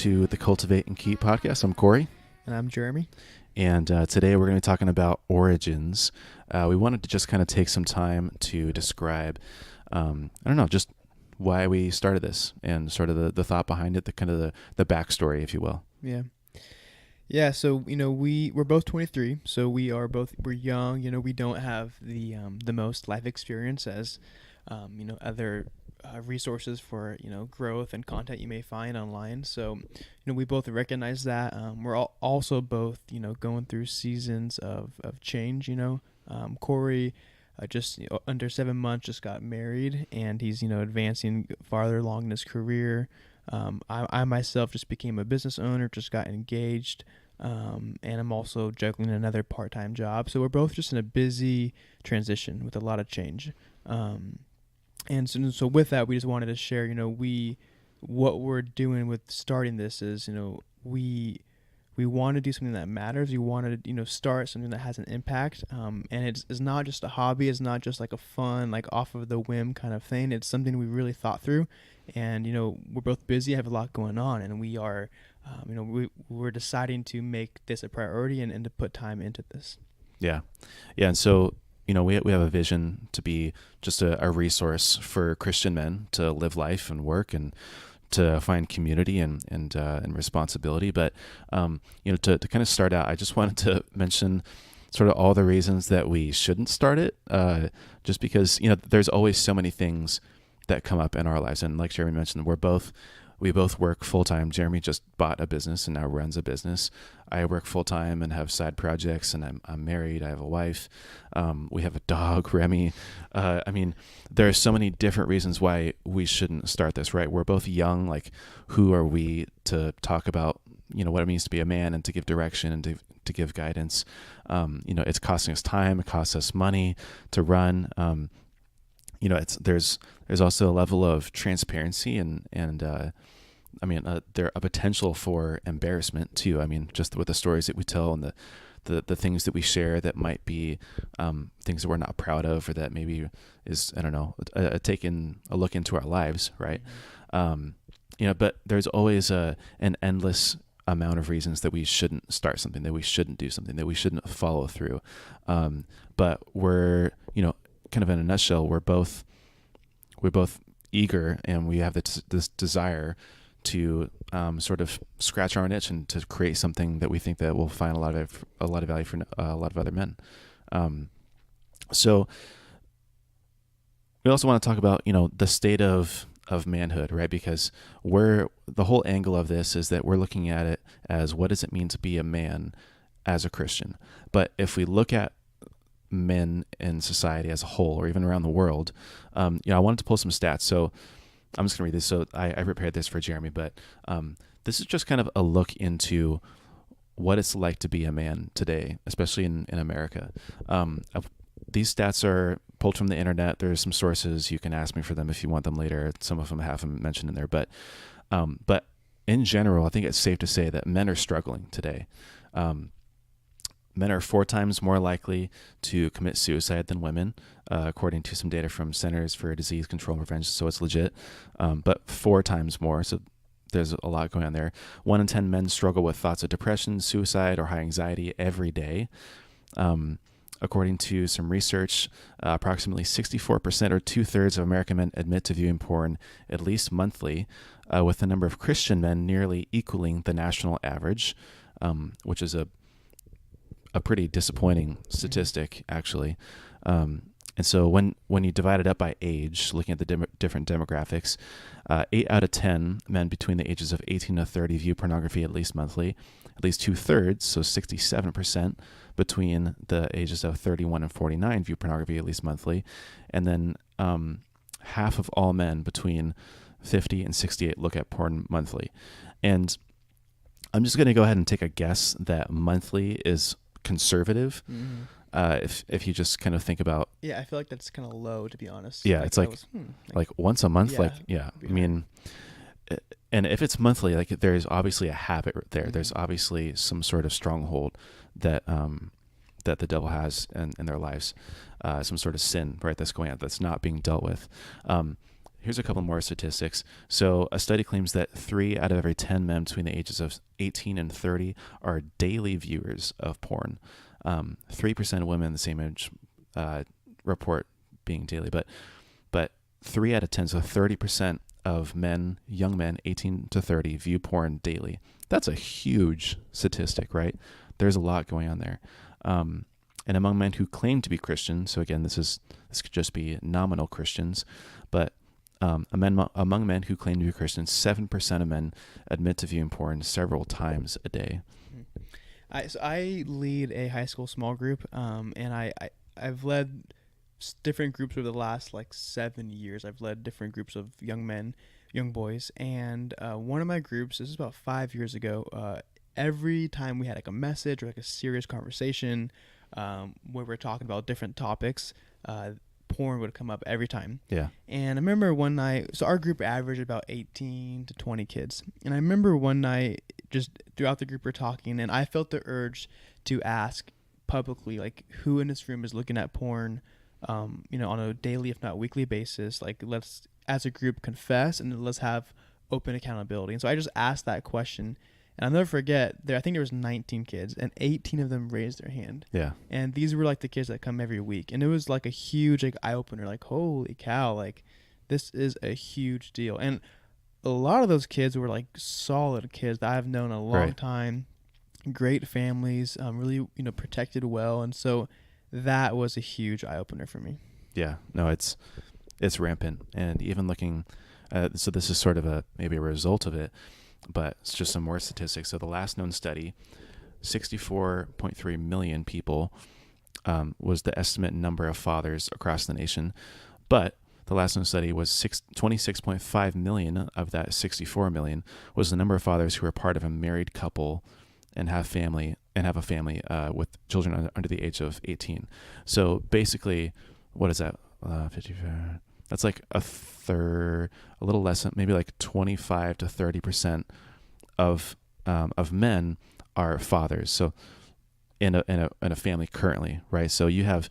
to the Cultivate and Keep podcast. I'm Corey. And I'm Jeremy. And today we're going to be talking about origins. We wanted to just kind of take some time to describe, just why we started this and sort of the thought behind it, the backstory, if you will. Yeah. Yeah, so, we're both 23, so we're young, we don't have the most life experience as, other resources for, growth and content you may find online. So, we both recognize that. We're also both, going through seasons of change, Corey, just under 7 months, just got married, and he's, advancing farther along in his career. I myself just became a business owner, just got engaged, and I'm also juggling another part-time job. So we're both just in a busy transition with a lot of change. And so with that, we just wanted to share, what we're doing with starting this is, we want to do something that matters. We want to, start something that has an impact. And it's not just a hobby. It's not just like a fun, like off of the whim kind of thing. It's something we really thought through. And, we're both busy, have a lot going on, and we are, we're deciding to make this a priority and to put time into this. Yeah. Yeah. And so, we have a vision to be just a resource for Christian men to live life and work and to find community and responsibility. But, to kind of start out, I just wanted to mention sort of all the reasons that we shouldn't start it, just because, there's always so many things that come up in our lives. And like Jeremy mentioned, we both work full-time. Jeremy just bought a business and now runs a business. I work full-time and have side projects, and I'm married. I have a wife. We have a dog, Remy. There are so many different reasons why we shouldn't start this, right? We're both young. Like, who are we to talk about, what it means to be a man and to give direction and to give guidance? It's costing us time. It costs us money to run. There's also a level of transparency and there a potential for embarrassment too. Just with the stories that we tell and the things that we share that might be things that we're not proud of, or that maybe is, taking a look into our lives, right? But there's always an endless amount of reasons that we shouldn't start something, that we shouldn't do something, that we shouldn't follow through. But we're, kind of in a nutshell, we're both eager, and we have this desire to sort of scratch our own itch and to create something that we think that will find a lot of value for a lot of other men. So we also want to talk about the state of manhood, right? Because the whole angle of this is that we're looking at it as, what does it mean to be a man as a Christian? But if we look at men in society as a whole, or even around the world, I wanted to pull some stats. So I'm just going to read this. So I prepared this for Jeremy, but this is just kind of a look into what it's like to be a man today, especially in America. These stats are pulled from the internet. There's some sources. You can ask me for them if you want them later. Some of them have them mentioned in there. But in general, I think it's safe to say that men are struggling today. Men are 4 times more likely to commit suicide than women, according to some data from Centers for Disease Control and Prevention, so it's legit, but 4 times more, so there's a lot going on there. 1 in 10 men struggle with thoughts of depression, suicide, or high anxiety every day. According to some research, approximately 64%, or 2/3 of American men, admit to viewing porn at least monthly, with the number of Christian men nearly equaling the national average, which is a pretty disappointing statistic, actually. And so when you divide it up by age, looking at the different demographics, 8 out of 10 men between the ages of 18 to 30 view pornography at least monthly. At least 2/3, so 67%, between the ages of 31 and 49 view pornography at least monthly. And then half of all men between 50 and 68 look at porn monthly. And I'm just going to go ahead and take a guess that monthly is conservative. Mm-hmm. If you just kind of think about, I feel like that's kind of low, to be honest. Yeah, it's like once a month. And if it's monthly, like, there's obviously a habit there. Mm-hmm. There's obviously some sort of stronghold that that the devil has in their lives, some sort of sin, right, that's going on, that's not being dealt with. Here's a couple more statistics. So, a study claims that 3 out of every 10 men between the ages of 18 and 30 are daily viewers of porn. 3% of women the same age uh, report being daily, but 3 out of 10, so 30% of men, young men, 18 to 30, view porn daily. That's a huge statistic, right? There's a lot going on there. And among men who claim to be Christian, so again, this could just be nominal Christians, but among men who claim to be Christians, 7% of men admit to viewing porn several times a day. I lead a high school small group, and I've led different groups over the last like 7 years. I've led different groups of young men, young boys, and one of my groups, this is about 5 years ago. Every time we had like a message or like a serious conversation, where we're talking about different topics, porn would come up every time. Yeah. And I remember one night, so our group averaged about 18 to 20 kids. And I remember one night, just throughout the group we're talking, and I felt the urge to ask publicly, like, who in this room is looking at porn, on a daily, if not weekly basis. Like, let's, as a group, confess, and let's have open accountability. And so I just asked that question. And I'll never forget, I think there was 19 kids, and 18 of them raised their hand. Yeah. And these were like the kids that come every week. And it was like a huge like eye opener, like, holy cow, like this is a huge deal. And a lot of those kids were like solid kids that I've known a long Right. time, great families, really, protected well. And so that was a huge eye opener for me. Yeah. No, it's rampant. And even looking, so this is sort of maybe a result of it, but it's just some more statistics. So the last known study, 64.3 million people was the estimate number of fathers across the nation. But the last known study was 26.5 million of that 64 million was the number of fathers who are part of a married couple and have a family with children under the age of 18. So basically, what is that? 54. That's like a third, a little less, maybe like 25 to 30% of men are fathers. So in a family currently, right? So you have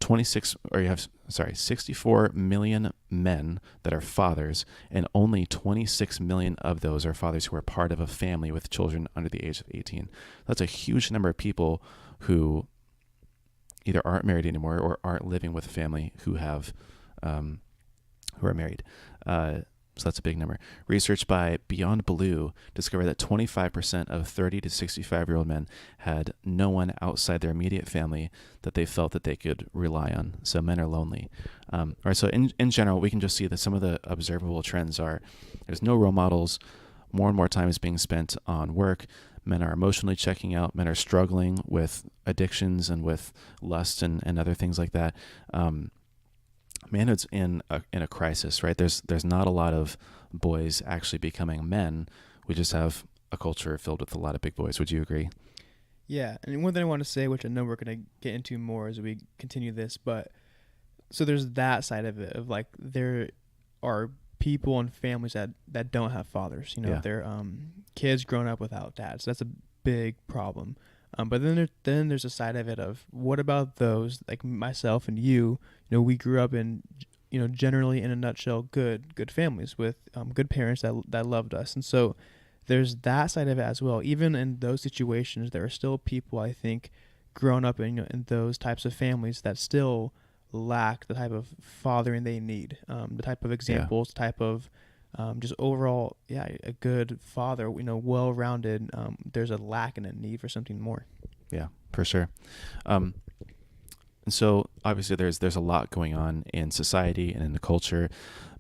64 million men that are fathers, and only 26 million of those are fathers who are part of a family with children under the age of 18. That's a huge number of people who either aren't married anymore or aren't living with a family who are married. So that's a big number. Research by Beyond Blue discovered that 25% of 30 to 65-year-old men had no one outside their immediate family that they felt that they could rely on. So men are lonely. All right, so in general, we can just see that some of the observable trends are there's no role models. More and more time is being spent on work. Men are emotionally checking out. Men are struggling with addictions and with lust and other things like that. Manhood's in a crisis, right? There's not a lot of boys actually becoming men. We just have a culture filled with a lot of big boys. Would you agree? Yeah, and one thing I want to say, which I know we're going to get into more as we continue this, but so there's that side of it, of like there are people and families that don't have fathers. Yeah. They're kids growing up without dads. That's a big problem. But then there's a side of it of what about those like myself and you? We grew up in, generally in a nutshell, good families with good parents that loved us, and so there's that side of it as well. Even in those situations, there are still people, I think, grown up in those types of families that still lack the type of fathering they need, the type of examples, type of just overall, a good father, well-rounded. There's a lack and a need for something more. Yeah, for sure. And so obviously there's a lot going on in society and in the culture,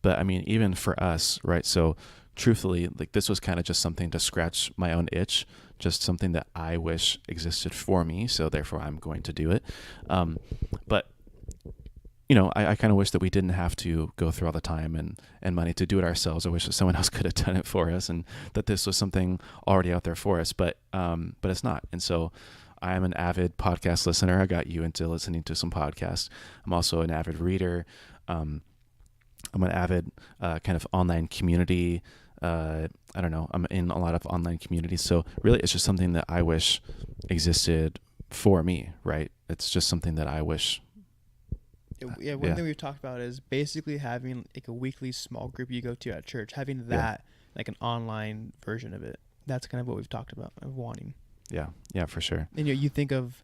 but I mean, even for us, right? So truthfully, like this was kind of just something to scratch my own itch, just something that I wish existed for me. So therefore I'm going to do it. But I kind of wish that we didn't have to go through all the time and money to do it ourselves. I wish that someone else could have done it for us, and that this was something already out there for us, but it's not. And so I am an avid podcast listener. I got you into listening to some podcasts. I'm also an avid reader. I'm an avid kind of online community. I don't know. I'm in a lot of online communities. So really it's just something that I wish existed for me, right? It's just something that I wish Yeah, one Yeah. thing we've talked about is basically having like a weekly small group you go to at church, having Yeah. that like an online version of it. That's kind of what we've talked about of wanting. Yeah. Yeah, for sure. And you think of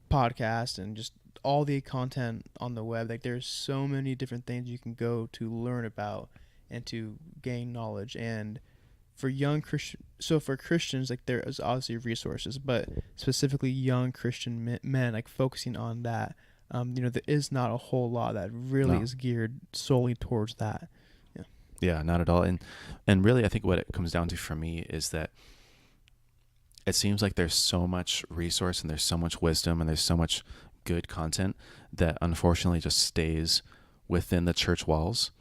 podcasts and just all the content on the web. Like there's so many different things you can go to learn about and to gain knowledge. And for young Christian, so for Christians, like there is obviously resources, but specifically young Christian men, like focusing on that. There is not a whole lot that really No. is geared solely towards that. Yeah. Yeah, not at all. And really I think what it comes down to for me is that it seems like there's so much resource and there's so much wisdom and there's so much good content that unfortunately just stays within the church walls.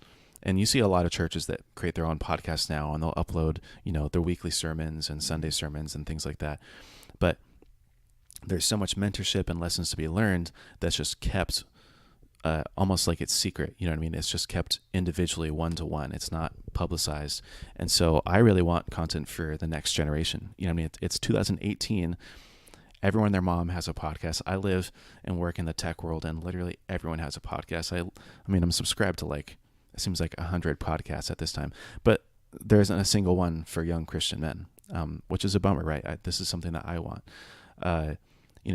And you see a lot of churches that create their own podcasts now, and they'll upload, their weekly sermons and Sunday sermons and things like that. But there's so much mentorship and lessons to be learned that's just kept almost like it's secret. You know what I mean? It's just kept individually, one to one. It's not publicized. And so I really want content for the next generation. You know what I mean? It's 2018. Everyone and their mom has a podcast. I live and work in the tech world, and literally everyone has a podcast. I mean, I'm subscribed to it seems like 100 podcasts at this time, but there isn't a single one for young Christian men, which is a bummer, right? This is something that I want.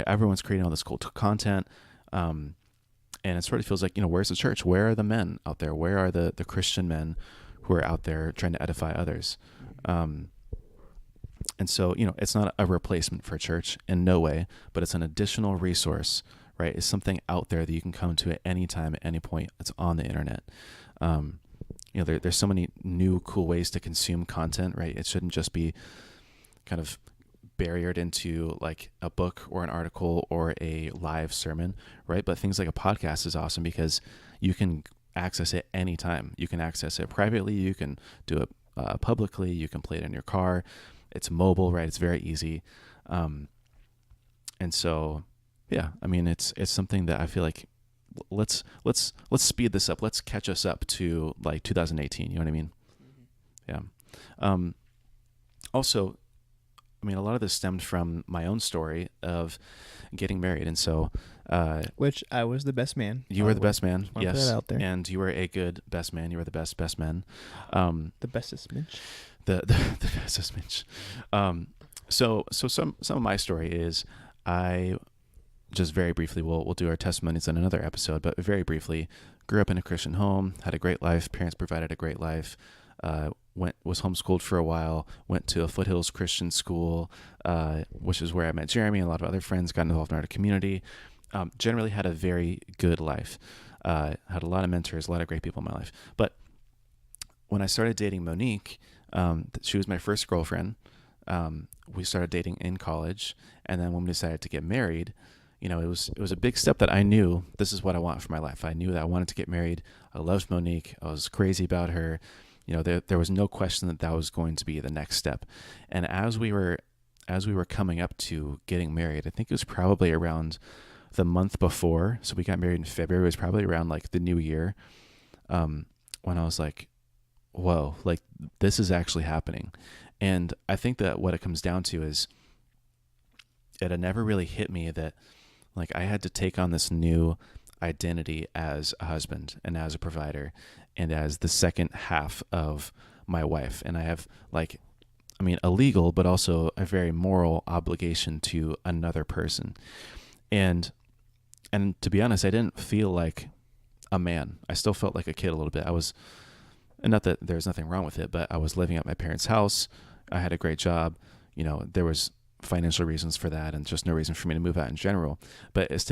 Everyone's creating all this cool content. And it sort of feels like, where's the church? Where are the men out there? Where are the Christian men who are out there trying to edify others? And so, it's not a replacement for church in no way, but it's an additional resource, right? It's something out there that you can come to at any time, at any point. It's on the internet. There's so many new, cool ways to consume content, right? It shouldn't just be kind of barriered into like a book or an article or a live sermon, right? But things like a podcast is awesome because you can access it anytime. You can access it privately. You can do it publicly. You can play it in your car. It's mobile, right? It's very easy. And so, yeah, I mean, it's something that I feel like let's speed this up. Let's catch us up to like 2018. You know what I mean? Mm-hmm. Yeah. Also, I mean, a lot of this stemmed from my own story of getting married. And so, which I was the best man. You were the best man. Yes. Put that out there. And you were a good best man. You were the best man. The bestest Mitch. The bestest Mitch. So some of my story is I just very briefly, we'll do our testimonies in another episode, but very briefly, grew up in a Christian home, had a great life. Parents provided a great life. Was homeschooled for a while, went to a Foothills Christian school, which is where I met Jeremy and a lot of other friends, got involved in our community. Generally had a very good life. Had a lot of mentors, a lot of great people in my life. But when I started dating Monique, she was my first girlfriend. We started dating in college. And then when we decided to get married, it was a big step that I knew this is what I want for my life. I knew that I wanted to get married. I loved Monique. I was crazy about her. There was no question that was going to be the next step. And as we were coming up to getting married, I think it was probably around the month before. So we got married in February. It was probably around like the new year, when I was like, whoa, like this is actually happening. And I think that what it comes down to is it had never really hit me that like I had to take on this new identity as a husband and as a provider and as the second half of my wife. And I have a legal, but also a very moral obligation to another person. And to be honest, I didn't feel like a man. I still felt like a kid a little bit. And not that there's nothing wrong with it, but I was living at my parents' house. I had a great job. There was financial reasons for that and just no reason for me to move out in general. But it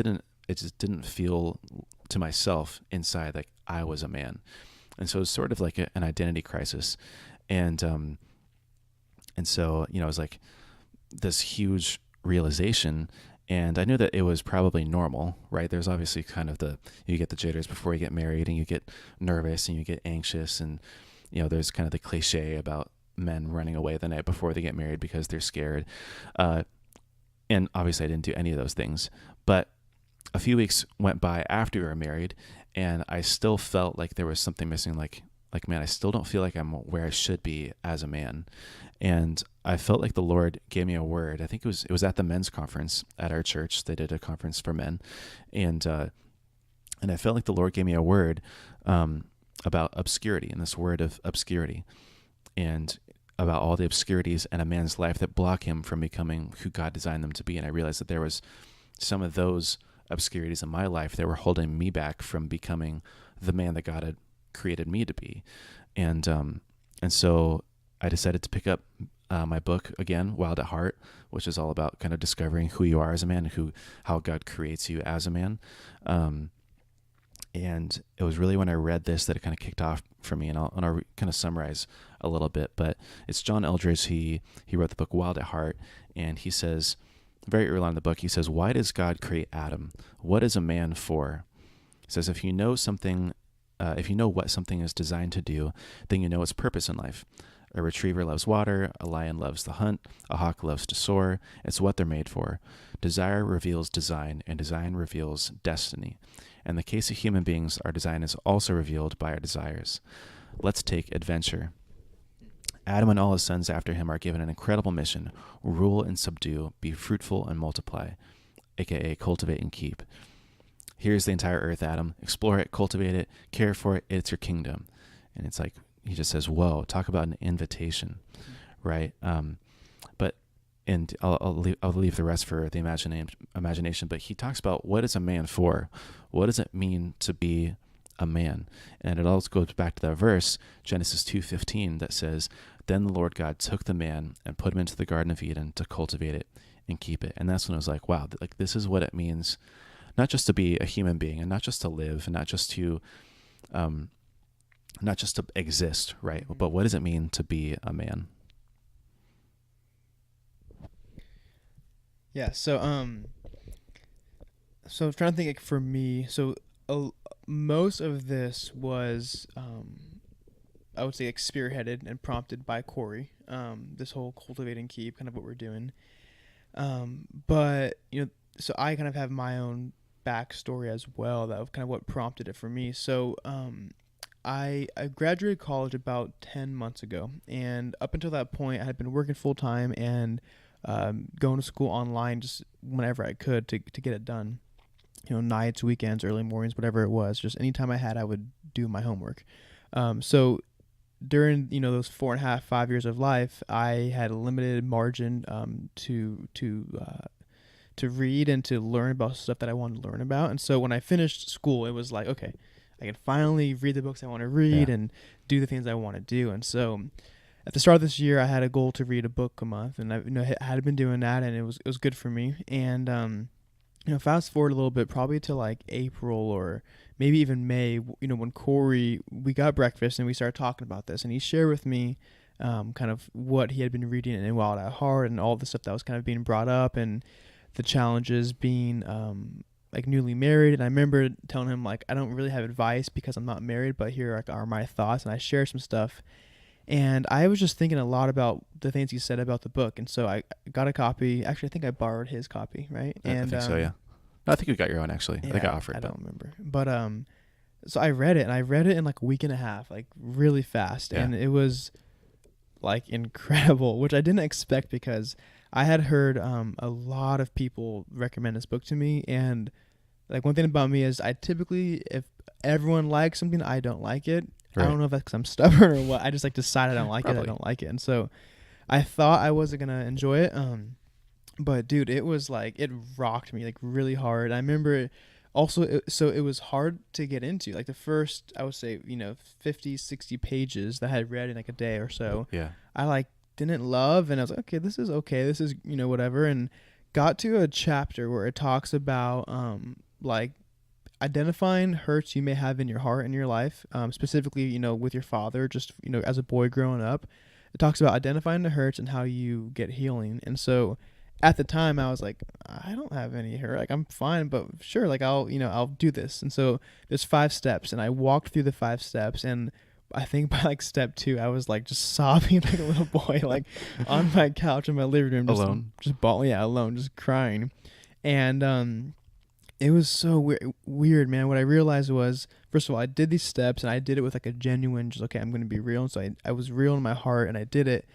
just didn't feel to myself inside like I was a man. And so it was sort of like an identity crisis. And so, it was like this huge realization. And I knew that it was probably normal, right? There's obviously kind of you get the jitters before you get married and you get nervous and you get anxious. And, there's kind of the cliche about men running away the night before they get married because they're scared. And obviously I didn't do any of those things. But a few weeks went by after we were married and I still felt like there was something missing. Like, man, I still don't feel like I'm where I should be as a man. And I felt like the Lord gave me a word. I think it was at the men's conference at our church. They did a conference for men. And And I felt like the Lord gave me a word um, about obscurity, and this word of obscurity, and about all the obscurities in a man's life that block him from becoming who God designed them to be. And I realized that there was some of those obscurities in my life that were holding me back from becoming the man that God had created me to be. And and so I decided to pick up my book again, Wild at Heart, which is all about kind of discovering who you are as a man, how God creates you as a man. Um, and it was really when I read this that it kind of kicked off for me. And I'll kind of summarize a little bit, but it's John Eldredge. He wrote the book Wild at Heart, and he says very early on in the book, he says, "Why does God create Adam? What is a man for?" He says, if you know something, if you know what something is designed to do, then you know its purpose in life. A retriever loves water, a lion loves the hunt, a hawk loves to soar. It's what they're made for. Desire reveals design, and design reveals destiny. In the case of human beings, our design is also revealed by our desires. Let's take adventure. Adam and all his sons after him are given an incredible mission: rule and subdue, be fruitful and multiply, aka cultivate and keep. Here's the entire earth, Adam. Explore it, cultivate it, care for it. It's your kingdom. And it's like, he just says, whoa, talk about an invitation, right? But and I'll leave the rest for the imagination. But he talks about, what is a man for? What does it mean to be a man? And it also goes back to that verse, Genesis 2:15, that says, "Then the Lord God took the man and put him into the Garden of Eden to cultivate it and keep it." And that's when I was like, wow, like this is what it means, not just to be a human being, and not just to live, and um, not just to exist, right? Mm-hmm. But what does it mean to be a man? Yeah. So I'm trying to think, like, for me. So uh, most of this was, I would say, like, spearheaded and prompted by Corey. This whole cultivate and keep, kind of what we're doing. But so I kind of have my own backstory as well. That was kind of what prompted it for me. So I graduated college about 10 months ago, and up until that point, I had been working full time and going to school online just whenever I could to get it done. Nights, weekends, early mornings, whatever it was. Just anytime I had, I would do my homework. So during those 4.5, 5 years of life, I had a limited margin to read and to learn about stuff that I wanted to learn about. And so when I finished school, it was like, okay, I can finally read the books I want to read Yeah. and do the things I want to do. And so at the start of this year, I had a goal to read a book a month, and I had been doing that, and it was good for me. And fast forward a little bit, probably to like April or maybe even May, when Corey, we got breakfast and we started talking about this, and he shared with me kind of what he had been reading in Wild at Heart and all the stuff that was kind of being brought up, and the challenges being like newly married. And I remember telling him, like, I don't really have advice because I'm not married, but here are my thoughts, and I shared some stuff. And I was just thinking a lot about the things he said about the book, and so I got a copy. Actually, I think I borrowed his copy, right? I And think so, yeah. No, I think you got your own, actually. I think I yeah, offered, I but don't remember, but so I read it, and I read it in like a week and a half, like really fast, yeah. and it was like incredible, which I didn't expect because I had heard a lot of people recommend this book to me, and like one thing about me is I typically, if everyone likes something, I don't like it. I Right. don't know if that's because I'm stubborn or what. I just like decide I don't like it. I Probably. don't like it, and so I thought I wasn't gonna enjoy it. But dude, it was like, it rocked me like really hard. I remember also, so it was hard to get into. Like the first, I would say, 50, 60 pages that I had read in like a day or so, Yeah. I like didn't love, and I was like, okay, this is okay. This is, whatever. And got to a chapter where it talks about like identifying hurts you may have in your heart in your life, specifically, with your father, just, as a boy growing up. It talks about identifying the hurts and how you get healing. And so at the time I was like, I don't have any hurt. Like, I'm fine, but sure, like I'll do this. And so there's 5 steps, and I walked through the 5 steps, and I think by like step 2, I was like just sobbing like a little boy, like on my couch in my living room, Alone. just bawling, yeah, alone, just crying. And it was so weird, man. What I realized was, first of all, I did these steps, and I did it with like a genuine, just, okay, I'm going to be real. And so I was real in my heart, and I did it.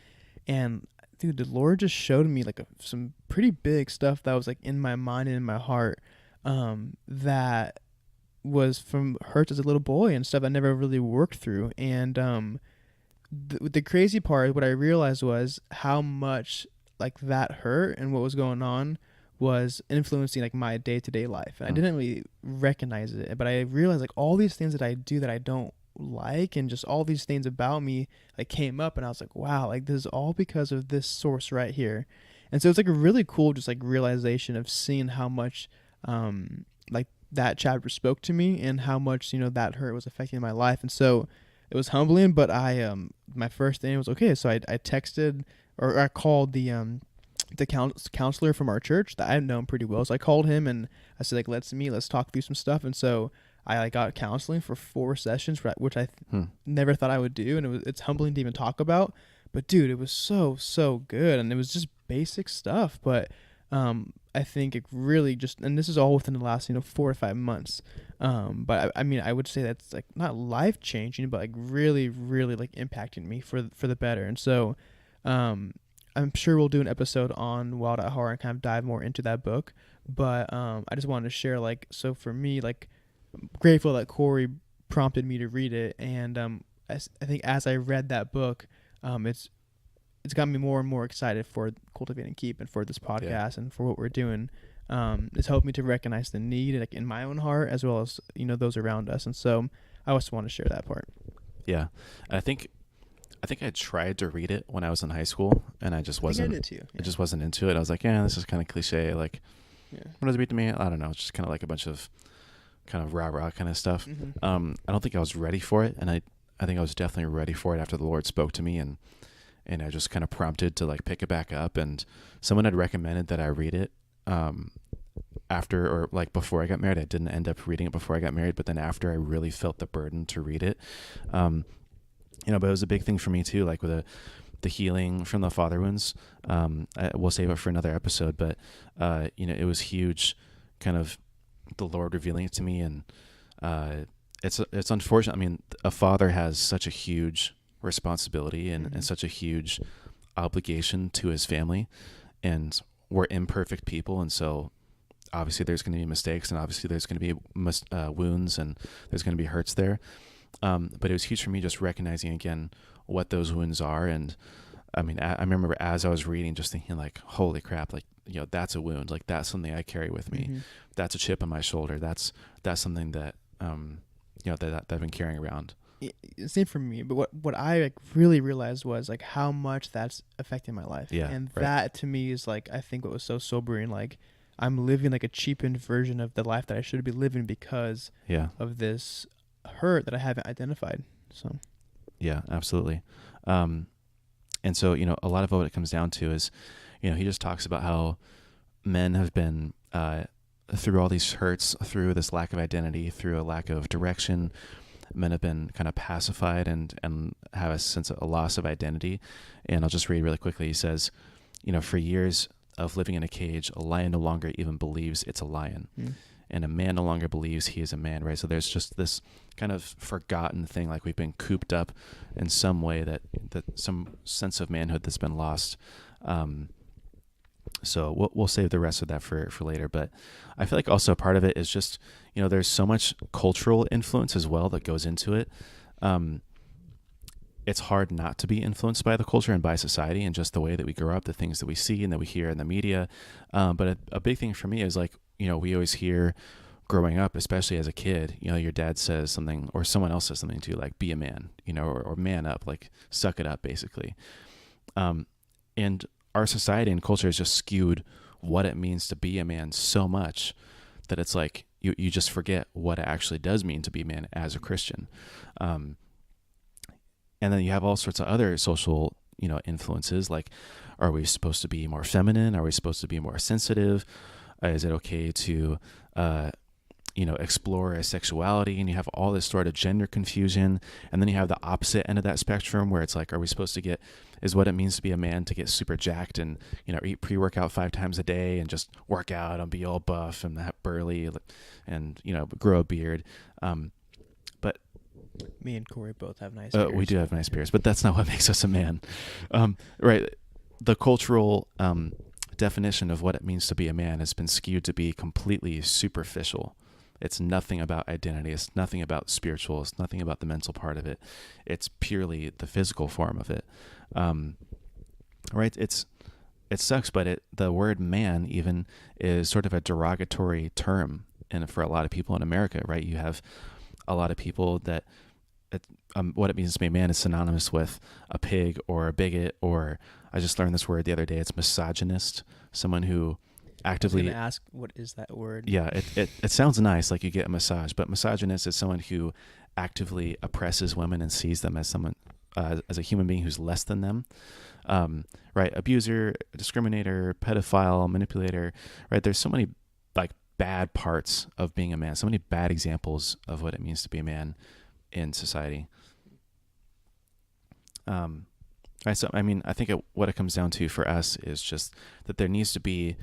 And dude, the Lord just showed me like some pretty big stuff that was like in my mind and in my heart, that was from hurts as a little boy and stuff I never really worked through. And the crazy part, what I realized was how much like that hurt and what was going on was influencing like my day to day life. And I Mm. didn't really recognize it, but I realized like all these things that I do that I don't like, and just all these things about me like came up, and I was like, wow, like this is all because of this source right here. And so it's like a really cool just like realization of seeing how much like that chapter spoke to me, and how much that hurt was affecting my life. And so it was humbling, but I my first thing was okay. So I texted, or I called the counselor from our church that I had known pretty well. So I called him and I said like, let's meet, let's talk through some stuff. And so I like got counseling for 4 sessions, which I Hmm. never thought I would do, and it's humbling to even talk about. But dude, it was so good, and it was just basic stuff. But I think it really just, and this is all within the last 4 to 5 months. But I mean, I would say that's like not life changing, but like really, really like impacting me for the better. And so, um, I'm sure we'll do an episode on Wild at Heart and kind of dive more into that book. But I just wanted to share like, so for me, like, grateful that Corey prompted me to read it. And I think as I read that book, it's got me more and more excited for Cultivate and Keep and for this Yeah. podcast and for what we're doing. It's helped me to recognize the need like in my own heart as well as those around us. And so I also want to share that part. Yeah. I think I tried to read it when I was in high school, and I just I think I wasn't. did too. I Yeah. just wasn't into it. I was like, yeah, this is kind of cliche. Like, Yeah. what does it mean to me? I don't know. It's just kind of like a bunch of kind of rah rah kind of stuff. Mm-hmm. I don't think I was ready for it, and I think I was definitely ready for it after the Lord spoke to me, and I just kind of prompted to like pick it back up. And someone had recommended that I read it after, or like before I got married. I didn't end up reading it before I got married, but then after, I really felt the burden to read it. But it was a big thing for me too, like with the healing from the father wounds. We'll save it for another episode, but it was huge, kind of the Lord revealing it to me. And it's unfortunate. I mean, a father has such a huge responsibility and, Mm-hmm. and such a huge obligation to his family, and we're imperfect people, and so obviously there's going to be mistakes, and obviously there's going to be wounds, and there's going to be hurts there. But it was huge for me just recognizing again what those wounds are. And I mean, I remember as I was reading, just thinking like, holy crap, like, that's a wound. Like, that's something I carry with me. Mm-hmm. That's a chip on my shoulder. That's something that, that I've been carrying around. Same for me, but what I like really realized was like how much that's affecting my life. Yeah, And right. that to me is like, I think what was so sobering, like I'm living like a cheapened version of the life that I should be living because Yeah. of this hurt that I haven't identified. So Yeah, absolutely. And so, a lot of what it comes down to is, he just talks about how men have been, through all these hurts, through this lack of identity, through a lack of direction, men have been kind of pacified and have a sense of a loss of identity. And I'll just read really quickly. He says, for years of living in a cage, a lion no longer even believes it's a lion. And a man no longer believes he is a man, right? So there's just this kind of forgotten thing, like we've been cooped up in some way, that some sense of manhood that's been lost. So we'll save the rest of that for later. But I feel like also part of it is just, there's so much cultural influence as well that goes into it. It's hard not to be influenced by the culture and by society and just the way that we grow up, the things that we see and that we hear in the media. But a big thing for me is like, we always hear growing up, especially as a kid, your dad says something or someone else says something to you, like, be a man, or man up, like suck it up, basically. And our society and culture has just skewed what it means to be a man so much that it's like you just forget what it actually does mean to be a man as a Christian. And then you have all sorts of other social, influences, like, are we supposed to be more feminine? Are we supposed to be more sensitive? Is it okay to, explore a sexuality? And you have all this sort of gender confusion. And then you have the opposite end of that spectrum where it's like, are we supposed to is what it means to be a man to get super jacked and, eat pre-workout 5 times a day and just work out and be all buff and burly and, grow a beard. But me and Corey both have nice beards. we do have nice beards, but that's not what makes us a man. Right. The cultural definition of what it means to be a man has been skewed to be completely superficial. It's nothing about identity. It's nothing about spiritual. It's nothing about the mental part of it. It's purely the physical form of it. Right? It sucks, but the word man even is sort of a derogatory term, and for a lot of people in America, right? You have a lot of people that what it means to be a man is synonymous with a pig or a bigot, or I just learned this word the other day. It's misogynist, someone who actively. I was going to ask, what is that word? Yeah, it sounds nice, like you get a massage, but misogynist is someone who actively oppresses women and sees them as someone as a human being who's less than them. Right, abuser, discriminator, pedophile, manipulator. Right, there's so many like bad parts of being a man, so many bad examples of what it means to be a man in society. Right, so I mean, I think what it comes down to for us is just that there needs to be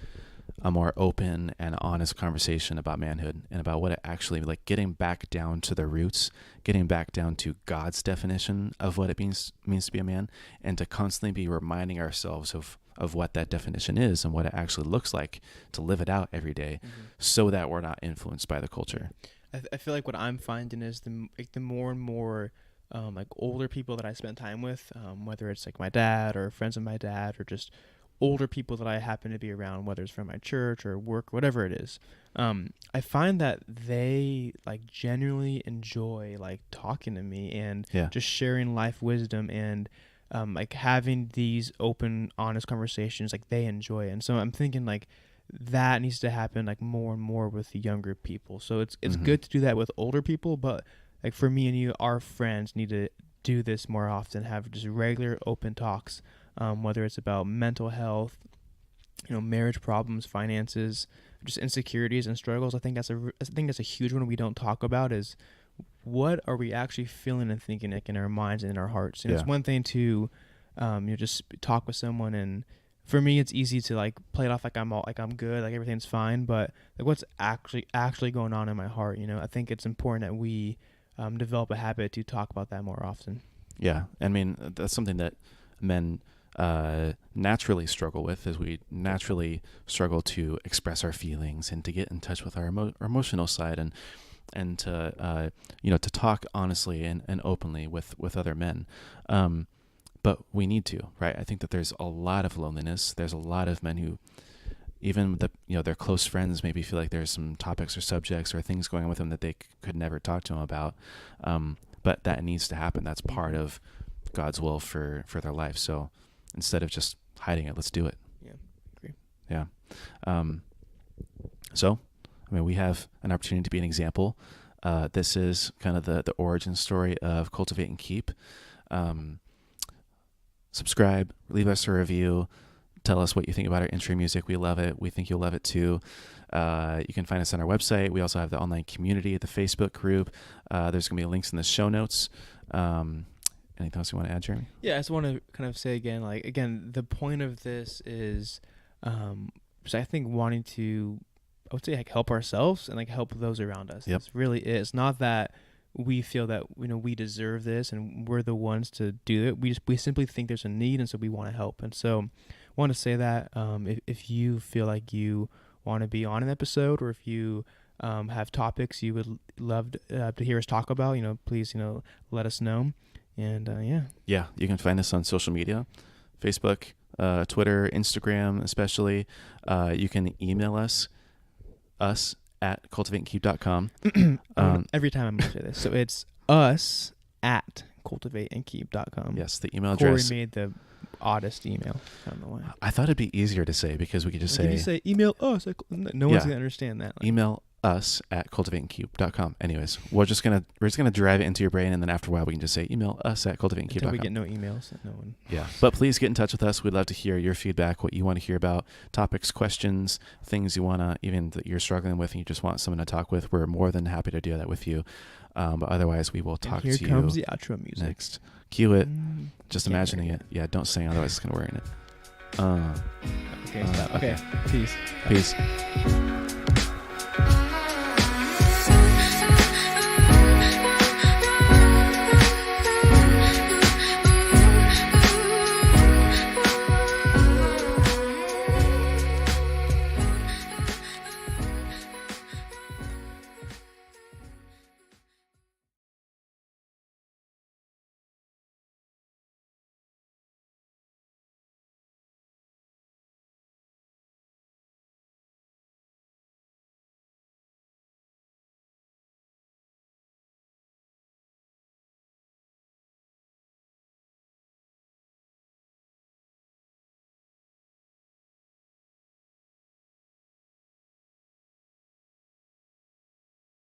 a more open and honest conversation about manhood and about what it actually, like, getting back down to the roots, getting back down to God's definition of what it means to be a man, and to constantly be reminding ourselves of what that definition is and what it actually looks like to live it out every day, so that we're not influenced by the culture. I feel like what I'm finding is the more and more like older people that I spend time with, whether it's like my dad or friends of my dad or just older people that I happen to be around, whether it's from my church or work, whatever it is, I find that they like genuinely enjoy like talking to me and just sharing life wisdom and like having these open, honest conversations. Like they enjoy it. And so I'm thinking like that needs to happen like more and more with the younger people. So it's good to do that with older people, but like for me and you, our friends need to do this more often, have just regular open talks, whether it's about mental health, marriage problems, finances, just insecurities and struggles. I think that's a huge one we don't talk about, is what are we actually feeling and thinking, like in our minds and in our hearts. It's one thing to just talk with someone, and for me it's easy to like play it off like I'm good, like everything's fine, but like what's actually going on in my heart. I think it's important that we develop a habit to talk about that more often. Yeah, I mean, that's something that men naturally struggle with, is we naturally struggle to express our feelings and to get in touch with our emotional side, and to to talk honestly and openly with other men. But we need to, right? I think that there's a lot of loneliness. There's a lot of men who, even their close friends, maybe feel like there's some topics or subjects or things going on with them that they could never talk to them about. But that needs to happen. That's part of God's will for their life. So instead of just hiding it, let's do it. Yeah, agree. Yeah. So, I mean, we have an opportunity to be an example. This is kind of the origin story of Cultivate and Keep. Subscribe, leave us a review, tell us what you think about our intro music. We love it. We think you'll love it too. You can find us on our website. We also have the online community, the Facebook group. There's going to be links in the show notes. Anything else you want to add, Jeremy? Yeah, I just want to kind of say again, the point of this is, so I think wanting to, I would say, like help ourselves and like help those around us. Yep. It's really it. It's not that we feel that we deserve this and we're the ones to do it. We simply think there's a need, and so we want to help. And so I want to say that if you feel like you want to be on an episode, or if you have topics you would love to hear us talk about, please let us know. And yeah, you can find us on social media, Facebook, Twitter, Instagram, especially. You can email us at cultivateandkeep.com. Every time I'm going to say this. So it's us at cultivateandkeep.com. Yes, the email address. Corey made the oddest email. I don't know why. I thought it'd be easier to say, because we could just say... If you say email us, no one's going to understand that. Email us at cultivateandkeep.com. Anyways, we're just gonna drive it into your brain, and then after a while we can just say email us at cultivateandkeep.com. Until we get no emails. No one. Yeah, but please get in touch with us. We'd love to hear your feedback, what you want to hear about, topics, questions, things you want to, even that you're struggling with and you just want someone to talk with. We're more than happy to do that with you. But otherwise, we will talk to you. Here comes the outro music. Next. Cue it. Just imagining it. Yeah, don't sing, otherwise it's gonna ruin it. Okay, stop. Okay. Peace. Peace.